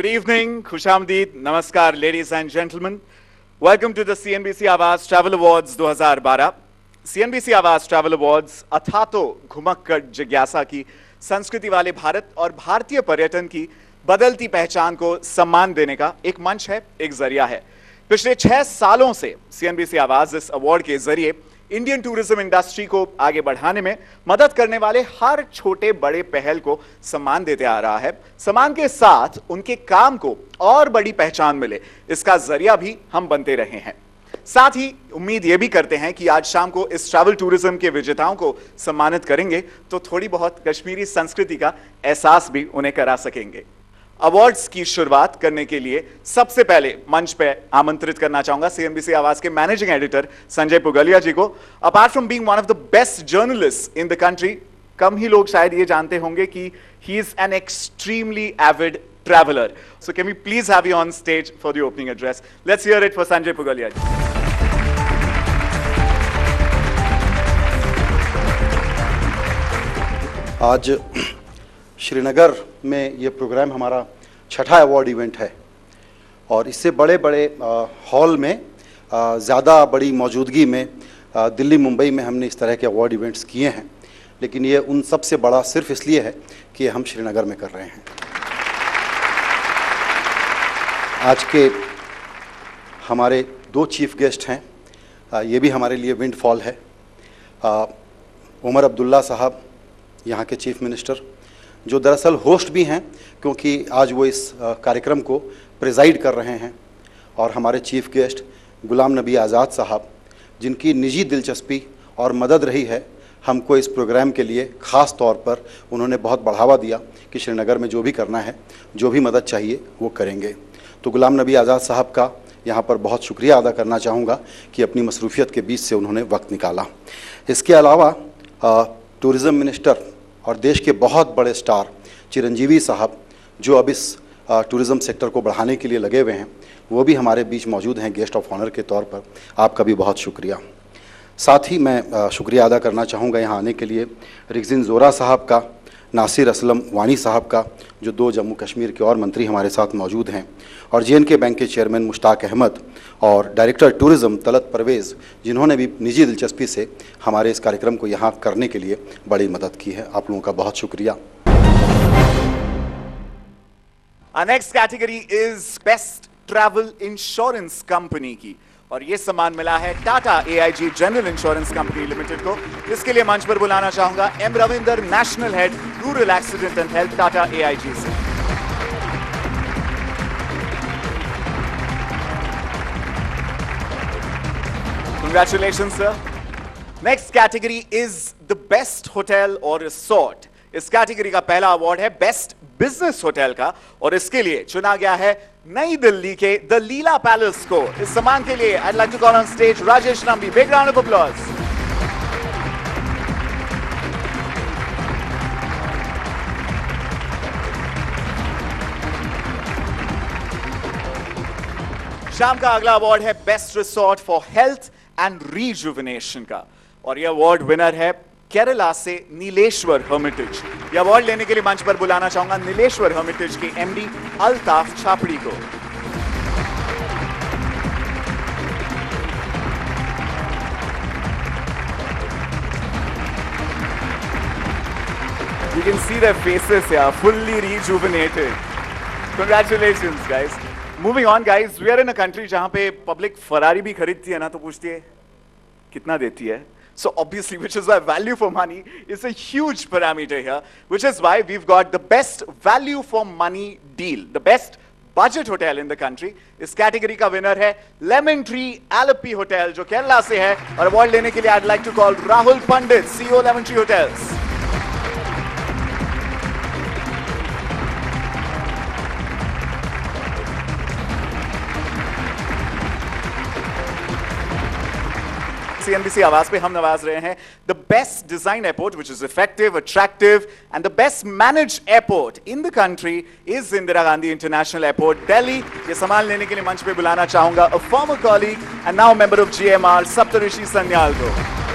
Good evening, Khushamdeed, Namaskar, ladies and gentlemen. Welcome to the CNBC Awaaz Travel Awards 2012. CNBC Awaaz Travel Awards अथातो घुमक्कड़ जिज्ञासा की संस्कृति वाले भारत और भारतीय पर्यटन की बदलती पहचान को सम्मान देने का एक मंच है, एक जरिया है। पिछले 6 सालों से CNBC आवाज इस अवार्ड के जरिए इंडियन टूरिज्म इंडस्ट्री को आगे बढ़ाने में मदद करने वाले हर छोटे बड़े पहल को सम्मान देते आ रहा है। सम्मान के साथ उनके काम को और बड़ी पहचान मिले, इसका जरिया भी हम बनते रहे हैं। साथ ही उम्मीद यह भी करते हैं कि आज शाम को इस ट्रैवल टूरिज्म के विजेताओं को सम्मानित करेंगे तो थोड़ी बहुत कश्मीरी संस्कृति का एहसास भी उन्हें करा सकेंगे। अवार्ड्स की शुरुआत करने के लिए सबसे पहले मंच पे आमंत्रित करना चाहूंगा CNBC आवाज के मैनेजिंग एडिटर संजय पुगलिया जी को। Apart from being one of the best journalist in the country, कम ही लोग शायद ये जानते होंगे कि he is an extremely avid traveler. So can we please have you on stage for the opening address? Let's hear it for Sanjay Pugalia ji. आज श्रीनगर में ये प्रोग्राम हमारा 6ठा अवार्ड इवेंट है और इससे बड़े बड़े हॉल में ज़्यादा बड़ी मौजूदगी में दिल्ली मुंबई में हमने इस तरह के अवार्ड इवेंट्स किए हैं, लेकिन ये उन सबसे बड़ा सिर्फ इसलिए है कि हम श्रीनगर में कर रहे हैं। आज के हमारे 2 चीफ गेस्ट हैं, ये भी हमारे लिए विंडफॉल है। उमर अब्दुल्ला साहब, यहाँ के चीफ मिनिस्टर, जो दरअसल होस्ट भी हैं क्योंकि आज वो इस कार्यक्रम को प्रिजाइड कर रहे हैं, और हमारे चीफ गेस्ट गुलाम नबी आज़ाद साहब, जिनकी निजी दिलचस्पी और मदद रही है हमको इस प्रोग्राम के लिए। ख़ास तौर पर उन्होंने बहुत बढ़ावा दिया कि श्रीनगर में जो भी करना है, जो भी मदद चाहिए वो करेंगे। तो गुलाम नबी आज़ाद साहब का यहाँ पर बहुत शुक्रिया अदा करना चाहूँगा कि अपनी मसरूफियत के बीच से उन्होंने वक्त निकाला। इसके अलावा टूरिज़म मिनिस्टर और देश के बहुत बड़े स्टार चिरंजीवी साहब, जो अब इस टूरिज़म सेक्टर को बढ़ाने के लिए लगे हुए हैं, वो भी हमारे बीच मौजूद हैं गेस्ट ऑफ ऑनर के तौर पर। आपका भी बहुत शुक्रिया। साथ ही मैं शुक्रिया अदा करना चाहूँगा यहाँ आने के लिए रिगजिन ज़ोरा साहब का, नासिर असलम वानी साहब का, जो 2 जम्मू कश्मीर के और मंत्री हमारे साथ मौजूद हैं, और JNK बैंक के चेयरमैन मुश्ताक अहमद और डायरेक्टर टूरिज़्म तलत परवेज़, जिन्होंने भी निजी दिलचस्पी से हमारे इस कार्यक्रम को यहाँ करने के लिए बड़ी मदद की है। आप लोगों का बहुत शुक्रिया। Our next category is Best Travel Insurance Company की, और ये सम्मान मिला है Tata AIG general insurance company limited को। इसके लिए मंच पर बुलाना चाहूंगा M Ravinder, national head rural accident and health Tata AIG से। Congratulations sir. Next category is the best hotel or resort. इस कैटेगरी का पहला अवार्ड है बेस्ट बिजनेस होटल का, और इसके लिए चुना गया है नई दिल्ली के द लीला पैलेस को। इस सम्मान के लिए I'd like to call on stage Rajesh Nambi. Big round of applause. शाम का अगला अवार्ड है best resort for health and rejuvenation का, और यह अवार्ड विनर है केरला से नीलेश्वर हर्मिटेज। यह अवार्ड लेने के लिए मंच पर बुलाना चाहूंगा नीलेश्वर हर्मिटेज के MD अल्ताफ छापड़ी को। You can see their faces here, fully rejuvenated. Congratulations guys. Moving on guys, we are in a country जहां पे पब्लिक फरारी भी खरीदती है ना, तो पूछती है कितना देती है। So obviously, which is why value for money is a huge parameter here, which is why we've got the best value for money deal, the best budget hotel in the country. इस category का winner है lemon tree LP hotel, जो केरला से है, और award लेने के लिए I'd like to call Rahul Pandit, CEO lemon tree hotels. CNBC आवाज पे हम नवाज रहे हैं the best design airport which is effective, attractive and the best manage airport in the country is Indira Gandhi international airport Delhi. ये सम्मान लेने के लिए मंच पे बुलाना चाहूंगा a former colleague and now member of GMR सप्तऋषि सन्याल को।